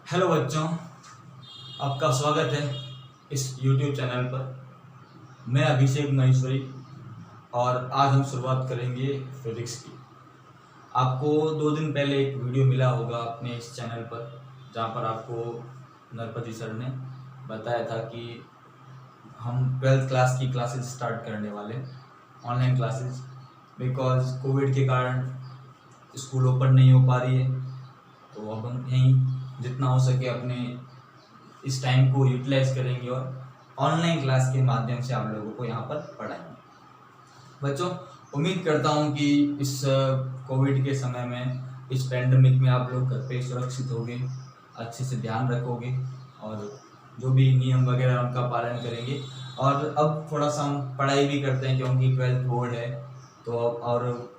Hello बच्चों, आपका स्वागत है इस YouTube चैनल पर। मैं अभिषेक महेश्वरी और आज हम शुरुआत करेंगे फिजिक्स की। आपको 2 दिन पहले एक वीडियो मिला होगा अपने इस चैनल पर, जहाँ पर आपको नरपति सर ने बताया था कि हम 12th क्लास की क्लासेस स्टार्ट करने वाले, ऑनलाइन क्लासेस। बिकॉज कोविड के कारण स्कूल ओपन नहीं हो पा रही है, तो अब हम यहीं जितना हो सके अपने इस टाइम को यूटिलाइज करेंगे और ऑनलाइन क्लास के माध्यम से आप लोगों को यहाँ पर पढ़ाएंगे। बच्चों, उम्मीद करता हूँ कि इस कोविड के समय में, इस पैंडमिक में आप लोग घर पे सुरक्षित होगे, अच्छे से ध्यान रखोगे और जो भी नियम वगैरह उनका पालन करेंगे। और अब थोड़ा सा हम पढ़ाई भी करते हैं क्योंकि 12th बोर्ड है, तो और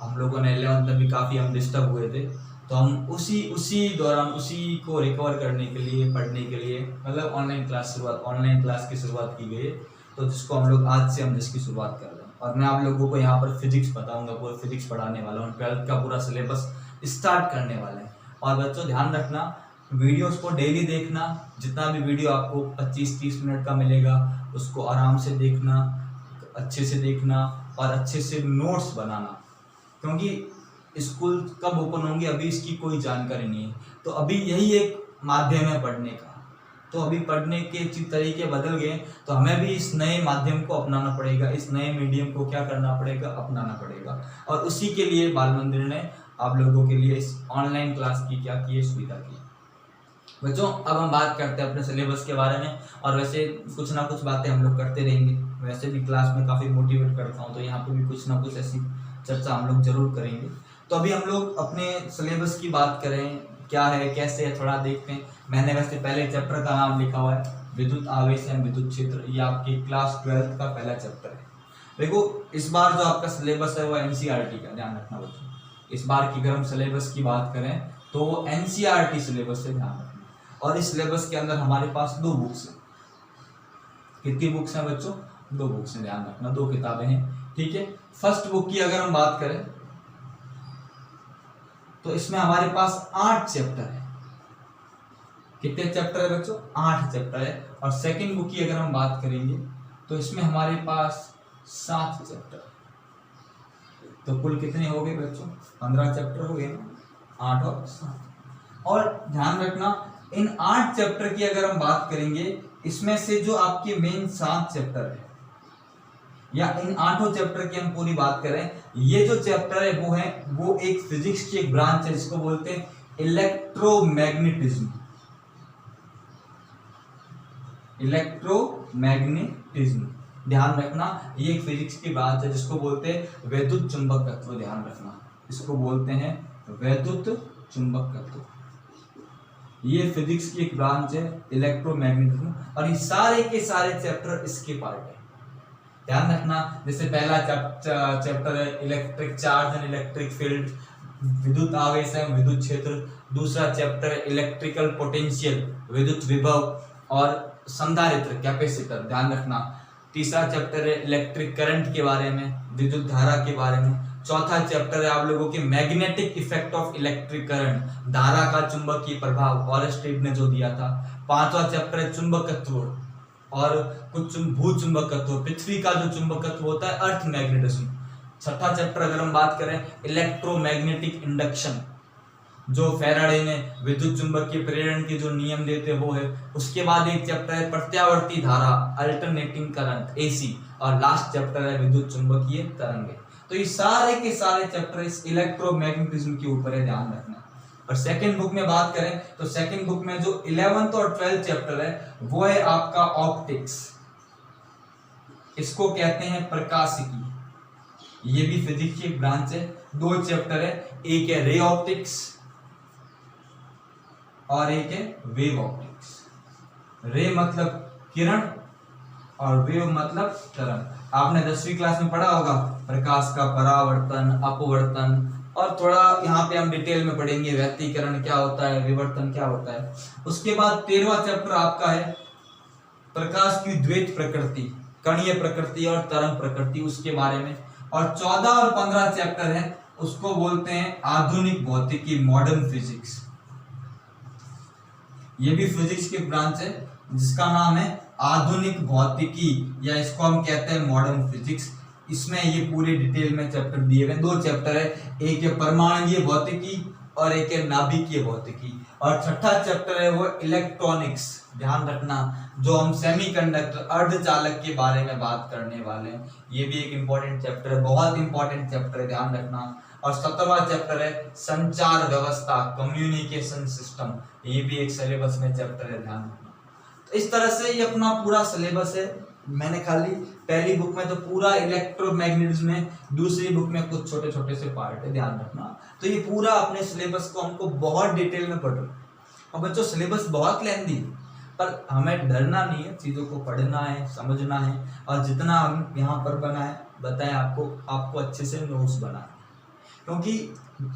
हम लोगों ने 11th में भी काफ़ी हम डिस्टर्ब हुए थे, तो हम उसी दौरान उसी को रिकवर करने के लिए, पढ़ने के लिए, मतलब ऑनलाइन क्लास की शुरुआत की गई है। तो जिसको हम लोग आज से जिसकी शुरुआत कर रहे हैं, और मैं आप लोगों को यहाँ पर फिजिक्स बताऊंगा, पूरा फिजिक्स पढ़ाने वाला हूँ। 12th का पूरा सिलेबस स्टार्ट करने वाले हैं। और बच्चों ध्यान रखना, वीडियोस को डेली देखना। जितना भी वीडियो आपको 25-30 मिनट का मिलेगा उसको आराम से देखना, अच्छे से देखना और अच्छे से नोट्स बनाना, क्योंकि स्कूल कब ओपन होंगे अभी इसकी कोई जानकारी नहीं है। तो अभी यही एक माध्यम है पढ़ने का। तो अभी पढ़ने के तरीके बदल गए, तो हमें भी इस नए माध्यम को अपनाना पड़ेगा, इस नए मीडियम को क्या करना पड़ेगा, अपनाना पड़ेगा। और उसी के लिए बाल मंदिर ने आप लोगों के लिए इस ऑनलाइन क्लास की क्या की है, सुविधा की। बच्चों, अब हम बात करते हैं अपने सिलेबस के बारे में। और वैसे कुछ ना कुछ बातें हम लोग करते रहेंगे, वैसे भी क्लास में काफ़ी मोटिवेट करता हूँ, तो यहाँ पे भी कुछ ना कुछ ऐसी चर्चा हम लोग जरूर करेंगे। तो अभी हम लोग अपने सिलेबस की बात करें, क्या है कैसे है थोड़ा देखते हैं। मैंने वैसे पहले चैप्टर का नाम लिखा हुआ है विद्युत आवेश एवं विद्युत क्षेत्र। ये आपकी क्लास 12th का पहला चैप्टर है। देखो, इस बार जो आपका सिलेबस है वो NCERT का, ध्यान रखना बच्चों। इस बार की अगर हम सिलेबस की बात करें तो वो NCERT सिलेबस से ध्यान रखना। और इस सिलेबस के अंदर हमारे पास 2 बुक्स हैं। कितनी बुक्स हैं बच्चों? 2 बुक्स हैं, ध्यान रखना, 2 किताबें हैं, ठीक है। फर्स्ट बुक की अगर हम बात करें तो इसमें हमारे पास 8 चैप्टर है। कितने चैप्टर है बच्चों? 8 चैप्टर है। और सेकंड बुक की अगर हम बात करेंगे तो इसमें हमारे पास 7 चैप्टर। तो कुल कितने हो गए बच्चों? 15 चैप्टर हो गए ना, 8 और 7। और ध्यान रखना, इन 8 चैप्टर की अगर हम बात करेंगे, इसमें से जो आपके मेन 7 चैप्टर है, या इन 8 चैप्टर की हम पूरी बात करें, ये जो चैप्टर है वो एक फिजिक्स की एक ब्रांच है जिसको बोलते हैं इलेक्ट्रोमैग्नेटिज्म। इलेक्ट्रोमैग्नेटिज्म, ध्यान रखना, ये एक फिजिक्स की ब्रांच है जिसको बोलते हैं वैद्युत चुंबकत्व। ध्यान रखना, इसको बोलते हैं वैद्युत चुंबकत्व। ये फिजिक्स की एक ब्रांच है इलेक्ट्रोमैग्नेटिज्म, और ये सारे के सारे चैप्टर इसके पार्ट है। ध्यान रखना, जैसे पहला चैप्टर है electric charge and electric field, विद्युत आवेश एवं विद्युत क्षेत्र। दूसरा चैप्टर है इलेक्ट्रिकल पोटेंशियल, विद्युत विभव और संधारित्र, कैपेसिटर, ध्यान रखना। तीसरा चैप्टर है इलेक्ट्रिक करंट के बारे में, विद्युत धारा के बारे में। चौथा चैप्टर है आप लोगों के magnetic effect of electric current, धारा का चुंबकीय प्रभाव, ऑरेस्टेड ने जो दिया था। पांचवा चैप्टर है चुंबकत्व और कुछ भू चुंबकत्व, पृथ्वी का जो चुंबकत्व होता है, अर्थ मैग्नेटिज्म। छठा चैप्टर अगर हम बात करें इलेक्ट्रोमैग्नेटिक इंडक्शन, जो फैराडे ने विद्युत चुंबकीय प्रेरण के जो नियम देते वो है। उसके बाद एक चैप्टर है प्रत्यावर्ती धारा, अल्टरनेटिंग करंट, AC। और लास्ट चैप्टर है विद्युत चुंबकीय तरंगे। तो ये सारे के सारे चैप्टर इस इलेक्ट्रोमैग्नेटिज्म के ऊपर है, ध्यान रखना। और सेकंड बुक में बात करें तो सेकंड बुक में जो 11th और 12th चैप्टर है वो है आपका ऑप्टिक्स। इसको कहते हैं प्रकाशिकी। ये भी फिजिक्स की एक ब्रांच है। 2 चैप्टर है, एक है रे ऑप्टिक्स और एक है वेव ऑप्टिक्स। रे मतलब किरण और वेव मतलब तरंग। आपने 10वीं क्लास में पढ़ा होगा प्रकाश का परावर्तन, अपवर्तन, और थोड़ा यहाँ पे हम डिटेल में पढ़ेंगे व्यतिकरण क्या होता है, विवर्तन क्या होता है। उसके बाद 13वां चैप्टर आपका है प्रकाश की द्वैत प्रकृति, कणीय प्रकृति और तरंग प्रकृति, उसके बारे में। और 14 और 15 चैप्टर है, उसको बोलते हैं आधुनिक भौतिकी, मॉडर्न फिजिक्स। ये भी फिजिक्स की ब्रांच है जिसका नाम है आधुनिक भौतिकी, या इसको हम कहते हैं मॉडर्न फिजिक्स। इसमें ये पूरे डिटेल में चैप्टर दिए हुए, 2 चैप्टर है, एक है परमाणुीय भौतिकी और एक है नाभिकीय भौतिकी, और छठा चैप्टर है वो इलेक्ट्रॉनिक्स। ध्यान रखना, जो हम सेमीकंडक्टर अर्धचालक के बारे में बात करने वाले हैं, ये भी एक इंपॉर्टेंट चैप्टर है, बहुत इंपॉर्टेंट चैप्टर है, ध्यान रखना। और 17वां चैप्टर है संचार व्यवस्था, कम्युनिकेशन सिस्टम, ये भी एक सिलेबस में चैप्टर है, ध्यान रखना। तो इस तरह से ये अपना पूरा सिलेबस है। मैंने खाली पहली बुक में तो पूरा इलेक्ट्रोमैग्नेटिज्म है, दूसरी बुक में कुछ छोटे छोटे से पार्ट है, ध्यान रखना। तो ये पूरा अपने सिलेबस को हमको बहुत डिटेल में पढ़ना। और बच्चों सिलेबस बहुत लेंथी है, पर हमें डरना नहीं है, चीज़ों को पढ़ना है, समझना है, और जितना हम यहाँ पर बताएं आपको अच्छे से नोट्स बनाए, क्योंकि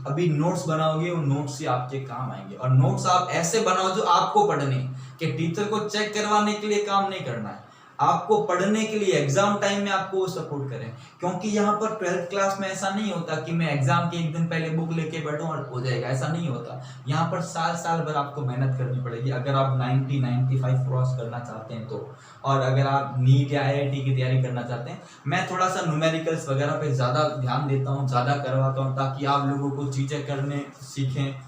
अभी नोट्स बनाओगे वो नोट्स ही आपके काम आएंगे। और नोट्स आप ऐसे बनाओ जो आपको पढ़ने, कि टीचर को चेक करवाने के लिए काम नहीं करना है, आपको पढ़ने के लिए, एग्जाम टाइम में आपको वो सपोर्ट करें। क्योंकि यहाँ पर 12th क्लास में ऐसा नहीं होता कि मैं एग्जाम के एक दिन पहले बुक लेके बैठूं और हो जाएगा, ऐसा नहीं होता। यहाँ पर साल भर आपको मेहनत करनी पड़ेगी अगर आप 95 क्रॉस करना चाहते हैं तो। और अगर आप नीट या IIT की तैयारी करना चाहते हैं, मैं थोड़ा सा न्यूमेरिकल्स वगैरह पे ज़्यादा ध्यान देता हूँ, ज़्यादा करवाता हूँ, ताकि आप लोगों को चीज़ें करने सीखें।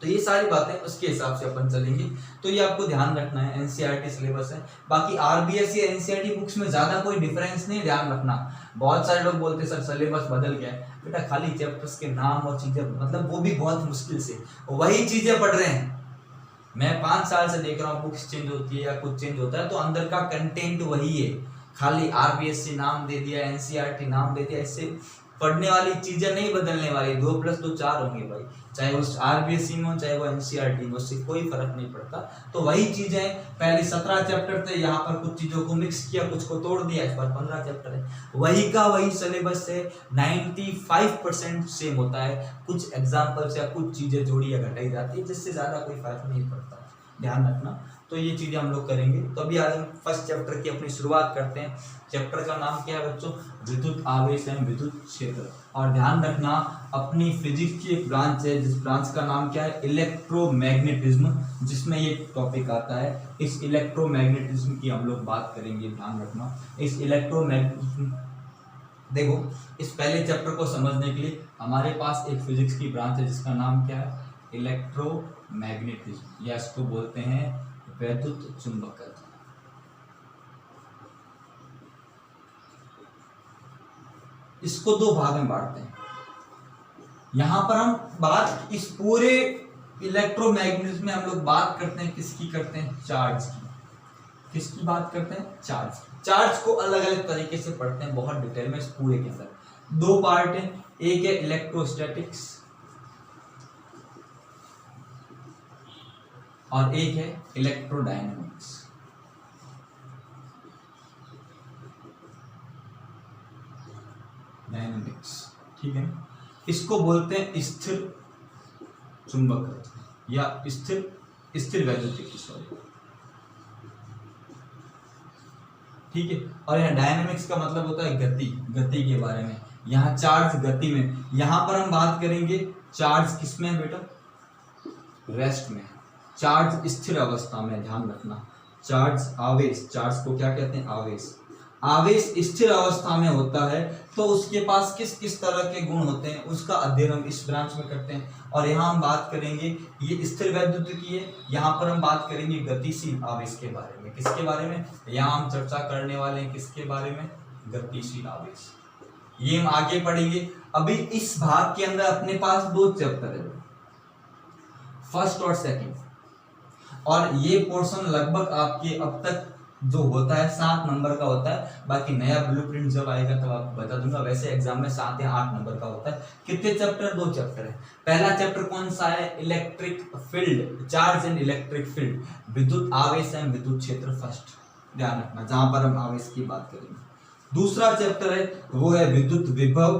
तो ये सारी बातें उसके हिसाब से अपन चलेंगे। तो ये आपको ध्यान रखना है, NCERT सिलेबस है। बाकी RBS या NCERT बुक्स में ज़्यादा कोई डिफरेंस नहीं, ध्यान रखना। बहुत सारे लोग बोलते सर सिलेबस बदल गया है, बेटा खाली चैप्टर्स के नाम और चीज़ें, मतलब वो भी बहुत मुश्किल से वही चीज़ें पढ़ रहे हैं। मैं 5 साल से देख रहा हूँ, बुक्स चेंज होती है या कुछ चेंज होता है, तो अंदर का कंटेंट वही है, खाली RBSC नाम दे दिया, NCERT नाम दे दिया, इससे पढ़ने वाली चीजें नहीं बदलने वाली। 2 + 2 4 होंगे भाई, चाहे उस RBSC में हो चाहे वो NCERT में, उससे कोई फर्क नहीं पड़ता। तो वही चीजें, पहले 17 चैप्टर थे, यहाँ पर कुछ चीजों को मिक्स किया, कुछ को तोड़ दिया, इस पर 15 चैप्टर है, वही का वही सिलेबस से 95% सेम होता है। कुछ एग्जाम्पल्स या कुछ चीजें जोड़ी या घटाई जाती है, जिससे ज्यादा कोई फर्क नहीं पड़ता, ध्यान रखना। तो ये चीजें हम लोग करेंगे। तो अभी आज हम फर्स्ट चैप्टर की अपनी शुरुआत करते हैं। चैप्टर का नाम क्या है बच्चों? विद्युत आवेश एवं विद्युत क्षेत्र। और ध्यान रखना, अपनी फिजिक्स की एक ब्रांच है, जिस ब्रांच का नाम क्या है? इलेक्ट्रोमैग्नेटिज्म, जिसमें ये टॉपिक आता है। इस इलेक्ट्रोमैग्नेटिज्म की हम लोग बात करेंगे, ध्यान रखना। इस इलेक्ट्रोमैग्नेटिज्म, देखो इस पहले चैप्टर को समझने के लिए हमारे पास एक फिजिक्स की ब्रांच है जिसका नाम क्या है? इलेक्ट्रोमैग्नेटिज्म, या इसको बोलते हैं वैद्युत चुंबकत्व। इसको 2 भाग में बांटते हैं। यहां पर हम बात, इस पूरे इलेक्ट्रोमैग्नेटिज्म में हम लोग बात करते हैं, किसकी करते हैं? चार्ज की। किसकी बात करते हैं? चार्ज। चार्ज को अलग अलग तरीके से पढ़ते हैं, बहुत डिटेल में। इस पूरे के अंदर 2 पार्ट हैं, एक है इलेक्ट्रोस्टैटिक्स और एक है इलेक्ट्रोडायनेमिक्स। ठीक है, इसको बोलते हैं स्थिर चुंबकत्व या स्थिर वैद्युतिकी, सॉरी, ठीक है। और यहाँ डायनेमिक्स का मतलब होता है गति के बारे में। यहाँ चार्ज गति में, यहाँ पर हम बात करेंगे चार्ज किसमें है बेटा? रेस्ट में। चार्ज स्थिर अवस्था में, ध्यान रखना। चार्ज आवेश, चार्ज को क्या कहते हैं? आवेश। आवेश स्थिर अवस्था में होता है, तो उसके पास किस किस तरह के गुण होते हैं, उसका अध्ययन हम इस ब्रांच में करते हैं। और यहाँ हम बात करेंगे, ये स्थिर वैद्युतिकी है, यहाँ पर हम बात करेंगे गतिशील आवेश के बारे में। किसके बारे में? यहाँ हम चर्चा करने वाले हैं किसके बारे में? गतिशील आवेश। ये हम आगे पढ़ेंगे। अभी इस भाग के अंदर अपने पास 2 चैप्टर है, फर्स्ट और सेकंड, और ये पोर्शन लगभग आपके अब तक जो होता है 7 नंबर का होता है। बाकी नया ब्लूप्रिंट जब आएगा तब आपको बता दूंगा। वैसे एग्जाम में 7 या 8 नंबर का होता है। कितने चैप्टर? 2 चैप्टर है। पहला चैप्टर कौन सा है? Electric field, charge and electric field, विद्युत आवेश एवं विद्युत क्षेत्र, फर्स्ट, ध्यान रखना, जहां पर हम आवेश की बात करेंगे। दूसरा चैप्टर है वो है विद्युत विभव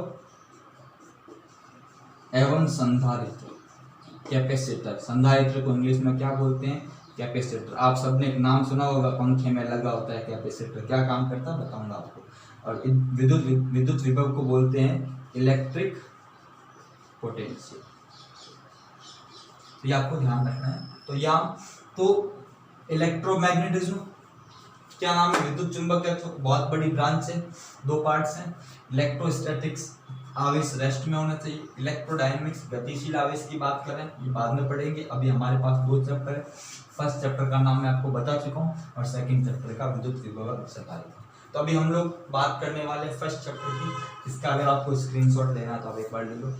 एवं संधारित्र, कैपेसिटर। संधारित्र को इंग्लिश में क्या बोलते हैं? कैपेसिटर। आप सबने एक नाम सुना होगा, पंखे में लगा होता है कैपेसिटर। क्या काम करता है बताऊंगा आपको। और विद्युत विभव को बोलते हैं इलेक्ट्रिक पोटेंशियल। तो ये आपको ध्यान रखना है। तो यहाँ तो इलेक्ट्रोमैग्नेटिज्म क्या नाम है, विद्युत चुंबकत्व, बहुत बड़ी ब्रांच है, 2 पार्ट्स हैं। इलेक्ट्रोस्टैटिक्स, आवेश रेस्ट में होना चाहिए। इलेक्ट्रोडायनेमिक्स, गतिशील आवेश की बात करें, ये बाद में पढ़ेंगे। अभी हमारे पास 2 चैप्टर है। फर्स्ट चैप्टर का नाम मैं आपको बता चुका हूँ और सेकंड चैप्टर का विद्युत विभव सफाई। तो अभी हम लोग बात करने वाले फर्स्ट चैप्टर की। इसका अगर आपको स्क्रीनशॉट लेना है तो आप एक बार ले लो,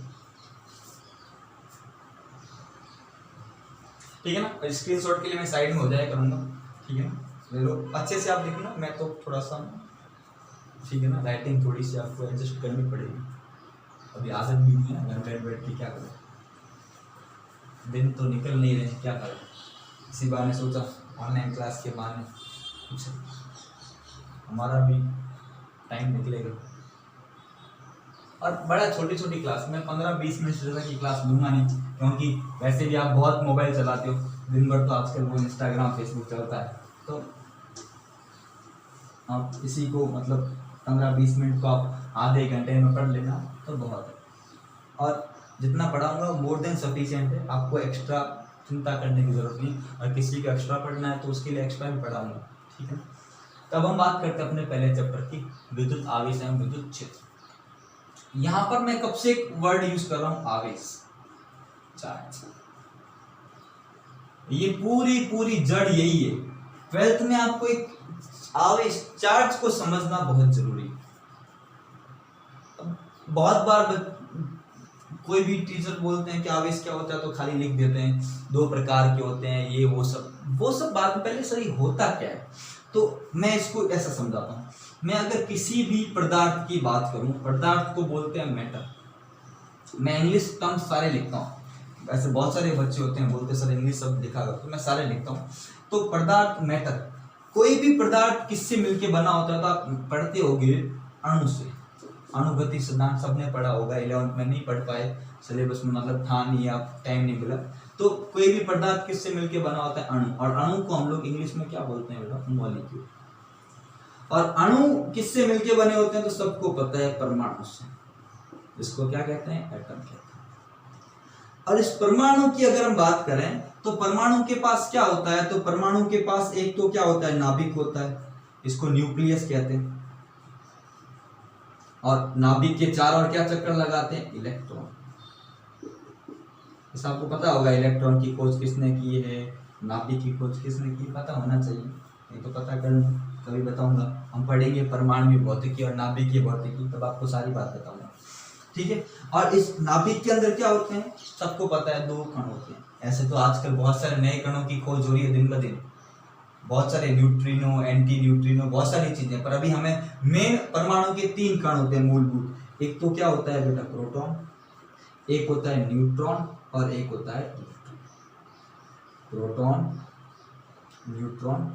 ठीक है ना। स्क्रीनशॉट के लिए मैं साइड में हो जाया करूंगा, ठीक है ना, ले लो अच्छे से आप लिखना। मैं तो थोड़ा सा, ठीक है ना, राइटिंग थोड़ी सी आपको एडजस्ट करनी पड़ेगी। अभी आदत भी नहीं है, घर बैठ के क्या करें, दिन तो निकल नहीं रहे, क्या करें। इसी बहाने सोचा ऑनलाइन क्लास के बहाने कुछ हमारा भी टाइम निकलेगा। और बड़ा छोटी छोटी क्लास में 15-20 मिनट से की क्लास दूंगा नहीं, क्योंकि वैसे भी आप बहुत मोबाइल चलाते हो दिन भर, तो आजकल वो इंस्टाग्राम फेसबुक चलता है, तो आप इसी को मतलब 15-20 मिनट को आप आधे घंटे में पढ़ लेना तो बहुत है। और जितना पढ़ाऊंगा मोर देन सफिशिएंट है, आपको एक्स्ट्रा चिंता करने की जरूरत नहीं। और किसी को एक्स्ट्रा पढ़ना है तो उसके लिए एक्स्ट्रा भी पढ़ाऊंगा, ठीक है। तब हम बात करते हैं अपने पहले चैप्टर की, विद्युत आवेश एवं विद्युत क्षेत्र। यहाँ पर मैं कब से एक वर्ड यूज कर रहा हूँ, आवेश, चार्ज। ये पूरी जड़ यही है। 12th में आपको एक आवेश, चार्ज को समझना बहुत जरूरी है। बहुत बार कोई भी टीचर बोलते हैं कि आवेश क्या होता है तो खाली लिख देते हैं 2 प्रकार के होते हैं, ये वो सब बात में पहले सही होता क्या है। तो मैं इसको ऐसा समझाता हूँ। मैं अगर किसी भी पदार्थ की बात करूँ, पदार्थ को बोलते हैं मैटर। मैं इंग्लिश टर्म्स सारे लिखता हूँ, ऐसे बहुत सारे बच्चे होते हैं बोलते सर इंग्लिश सब लिखा कर, तो मैं सारे लिखता हूँ। तो पदार्थ मैटर, कोई भी पदार्थ किससे मिलके बना होता है तो आप पढ़ते होगे अणु से। अणुगति सिद्धांत सबने पढ़ा होगा, 11th में नहीं पढ़ पाए, सिलेबस में मतलब था नहीं, आप टाइम नहीं मिला। तो कोई भी पदार्थ किससे मिलके बना होता है, अणु। और अणु को हम लोग इंग्लिश में क्या बोलते हैं बेटा, मॉलिक्यूल। और अणु किससे मिलके बने होते हैं तो सबको पता है, परमाणु से, जिसको क्या कहते हैं, एटम कहते हैं। और इस परमाणु की अगर हम बात करें तो परमाणु के पास क्या होता है, तो परमाणु के पास एक तो क्या होता है, नाभिक होता है, इसको न्यूक्लियस कहते हैं। और नाभिक के चारों ओर क्या चक्कर लगाते हैं, इलेक्ट्रॉन। इस आपको पता होगा इलेक्ट्रॉन की खोज किसने की है, नाभिक की खोज किसने की, पता होना चाहिए, नहीं तो पता कर लो, कभी बताऊंगा। हम पढ़ेंगे परमाणु भौतिकी और नाभिक की भौतिकी, तब आपको सारी बात बताऊंगा, ठीक है। और इस नाभिक के अंदर क्या होते हैं, सबको पता है 2 कण होते हैं। ऐसे तो आजकल बहुत सारे नए कणों की खोज हो रही है दिन ब दिन, बहुत सारे न्यूट्रिनो, एंटी न्यूट्रिनो, बहुत सारी चीजें, पर अभी हमें मेन परमाणु के 3 कण होते हैं मूलभूत। एक तो क्या होता है बेटा, प्रोटॉन, एक होता है न्यूट्रॉन और एक होता है इलेक्ट्रॉन। प्रोटॉन, न्यूट्रॉन,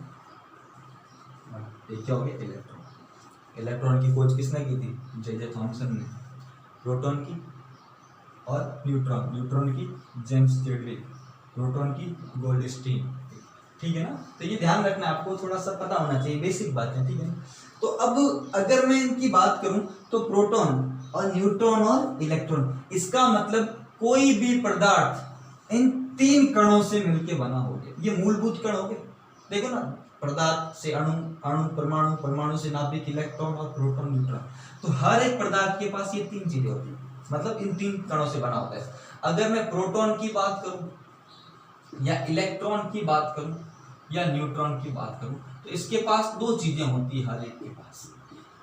एक क्या हो गया, इलेक्ट्रॉन। इलेक्ट्रॉन की खोज किसने की थी, जे थॉमसन ने। प्रोटॉन की और न्यूट्रॉन की जेम्स चैडविक, प्रोटॉन की गोल्डस्टीन, ठीक है ना। तो ये ध्यान रखना, आपको थोड़ा सा पता होना चाहिए, बेसिक बात है, ठीक है। तो अब अगर मैं इनकी बात करूं तो प्रोटॉन और न्यूट्रॉन और इलेक्ट्रॉन, इसका मतलब कोई भी पदार्थ इन 3 कणों से मिलके बना हो गया, ये मूलभूत कण हो गए। देखो ना, पदार्थ से अणु, अणु परमाणु, परमाणु से नाभिक, इलेक्ट्रॉन और प्रोटॉन, न्यूट्रॉन। तो हर एक पदार्थ के पास ये 3 चीजें होती है, मतलब इन 3 कणों से बना होता है। अगर मैं प्रोटॉन की बात करूं या इलेक्ट्रॉन की बात करूं या न्यूट्रॉन की बात करूं, तो इसके पास 2 चीजें होती है हर एक के पास।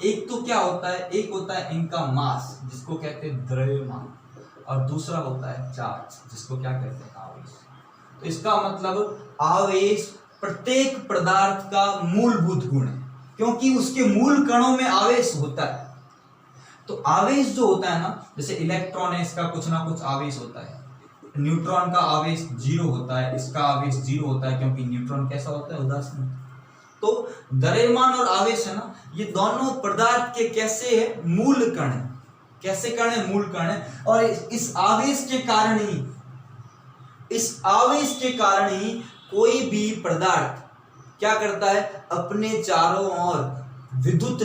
एक तो क्या होता है, एक होता है इनका मास, जिसको कहते हैं द्रव्यमान, और दूसरा होता है चार्ज, जिसको क्या कहते हैं, आवेश। तो इसका मतलब आवेश प्रत्येक पदार्थ का मूलभूत गुण है, क्योंकि उसके मूल कणों में आवेश होता है। तो आवेश जो होता है ना, जैसे इलेक्ट्रॉन है, इसका कुछ ना कुछ आवेश होता है। न्यूट्रॉन का आवेश 0 होता है, इसका आवेश 0 होता है, क्योंकि न्यूट्रॉन कैसा होता है, उदासीन। तो द्रव्यमान और आवेश है ना, ये दोनों पदार्थ के कैसे है, मूल कण है। कैसे कण है, मूल कण है। और इस आवेश के कारण ही कोई भी पदार्थ क्या करता है, अपने चारों ओर विद्युत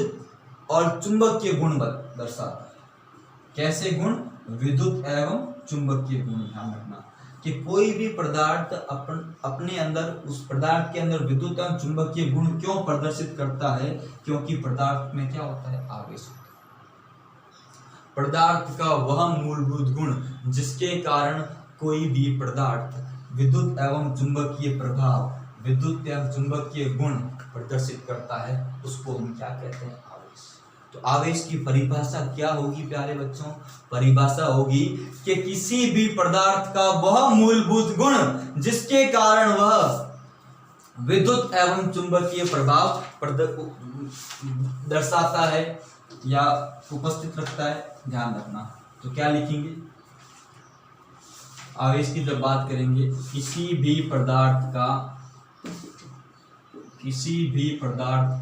और चुंबकीय गुण दर्शाता है। कैसे गुण, विद्युत एवं चुंबकीय गुण, ध्यान रखना। कि कोई भी पदार्थ अपने अंदर, उस पदार्थ के अंदर विद्युत एवं चुंबकीय गुण क्यों प्रदर्शित करता है? क्योंकि पदार्थ में क्या होता है? आवेश होता है। पदार्थ का वह मूलभूत गुण जिसके कारण कोई भी पदार्थ विद्युत एवं चुंबकीय प्रभाव, विद्युत एवं चुंबकीय गुण प्रदर्शित करता है, उसको हम क्या कहते हैं? आवेश। तो आवेश की परिभाषा क्या होगी प्यारे बच्चों? परिभाषा होगी कि किसी भी पदार्थ का वह मूलभूत गुण जिसके कारण वह विद्युत एवं चुंबकीय प्रभाव दर्शाता है या उपस्थित रखता है। ध्यान रखना, तो क्या लिखेंगे? आवेश की जब बात करेंगे, किसी भी पदार्थ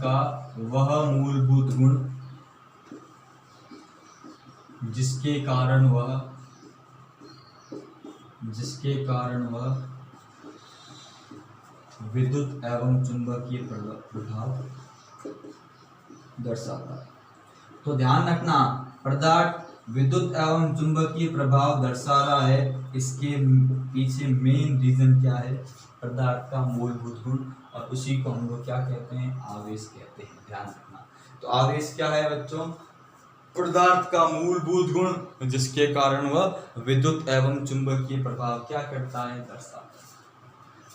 का वह मूलभूत गुण जिसके कारण वह विद्युत एवं चुंबकीय प्रभाव दर्शाता है। तो ध्यान रखना, पदार्थ विद्युत एवं चुंबकीय प्रभाव दर्शा रहा है, इसके पीछे मेन रीजन क्या है? पदार्थ का मूलभूत गुण, और उसी को हम लोग क्या कहते हैं? आवेश कहते हैं। ध्यान रखना, तो आवेश क्या है बच्चों? पदार्थ का मूलभूत गुण जिसके कारण वह विद्युत एवं चुंबकीय प्रभाव क्या करता है? दर्शाता है।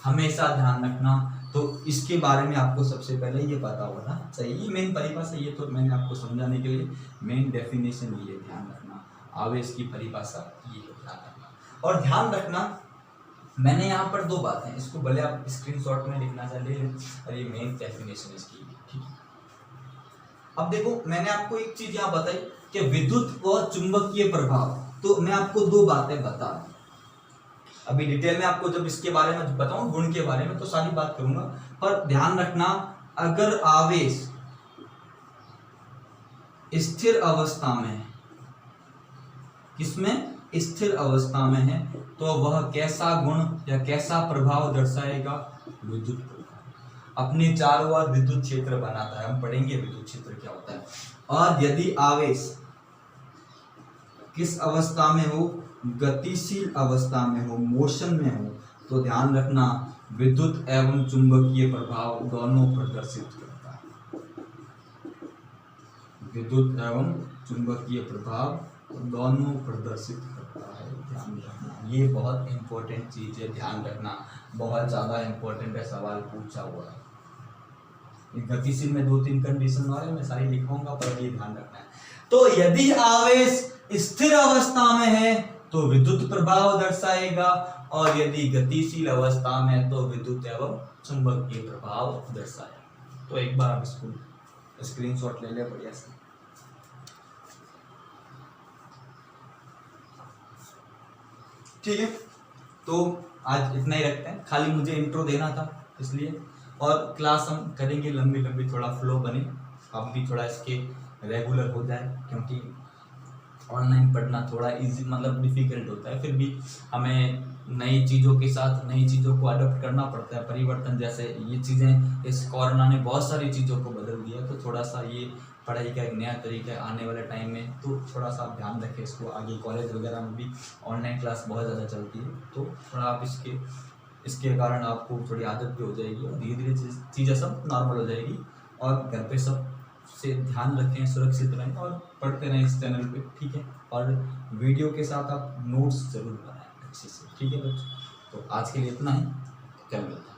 हमेशा ध्यान रखना, तो इसके बारे में आपको सबसे पहले ये पता होना चाहिए। मेन परिभाषा ये तो मैंने आपको समझाने के लिए मेन डेफिनेशन ये ध्यान रखना, आवेश की परिभाषा ये है, ध्यान रखना। और ध्यान रखना, मैंने यहाँ पर दो बातें, इसको भले आप स्क्रीनशॉट में लिखना चाहिए और ये मेन डेफिनेशन इसकी, ठीक है। अब देखो, मैंने आपको एक चीज यहाँ बताई कि विद्युत व चुंबकीय प्रभाव, तो मैं आपको दो बातें बता दूं। अभी डिटेल में आपको जब इसके बारे में बताऊं, गुण के बारे में, तो सारी बात करूंगा, पर ध्यान रखना, अगर आवेश स्थिर अवस्था में है, किसमें? स्थिर अवस्था में है, तो वह कैसा गुण या कैसा प्रभाव दर्शाएगा? विद्युत प्रभाव। अपने चारों ओर विद्युत क्षेत्र बनाता है, हम पढ़ेंगे विद्युत क्षेत्र क्या होता है। और यदि आवेश किस अवस्था में हो? गतिशील अवस्था में हो, मोशन में हो, तो ध्यान रखना, विद्युत एवं चुंबकीय प्रभाव दोनों प्रदर्शित करता है। विद्युत एवं चुंबकीय प्रभाव दोनों प्रदर्शित करता है। ध्यान रखना, ये बहुत इंपॉर्टेंट चीज है, ध्यान रखना, बहुत ज्यादा इंपॉर्टेंट है, सवाल पूछा हुआ है। गतिशील में 2-3 कंडीशन वाले मैं सारी लिखूंगा, पर ये ध्यान रखना है। तो यदि आवेश स्थिर अवस्था में है तो विद्युत प्रभाव दर्शाएगा, और यदि गतिशील अवस्था में तो विद्युत एवं चुंबकीय प्रभाव दर्शाएगा। तो एक बार आप इसको स्क्रीनशॉट ले ले बढ़िया से। ठीक है, तो आज इतना ही रखते हैं, खाली मुझे इंट्रो देना था इसलिए। और क्लास हम करेंगे लंबी लंबी, थोड़ा फ्लो बने, आप भी थोड़ा इसके रेगुलर हो जाए, क्योंकि ऑनलाइन पढ़ना थोड़ा इजी मतलब डिफिकल्ट होता है, फिर भी हमें नई चीज़ों के साथ नई चीज़ों को अडॉप्ट करना पड़ता है। परिवर्तन जैसे ये चीज़ें, इस कोरोना ने बहुत सारी चीज़ों को बदल दिया, तो थोड़ा सा ये पढ़ाई का एक नया तरीका है आने वाले टाइम में, तो थोड़ा सा आप ध्यान रखें इसको। आगे कॉलेज वगैरह में भी ऑनलाइन क्लास बहुत ज़्यादा चलती है, तो थोड़ा आप इसके कारण आपको थोड़ी आदत भी हो जाएगी, और धीरे धीरे चीज़ें सब नॉर्मल हो जाएगी। और घर पे सब से ध्यान रखें, सुरक्षित रहें और पढ़ते रहें इस चैनल पे, ठीक है। और वीडियो के साथ आप नोट्स जरूर बनाएं अच्छे से, ठीक है बच्चों। तो आज के लिए इतना ही, कल मिलते हैं।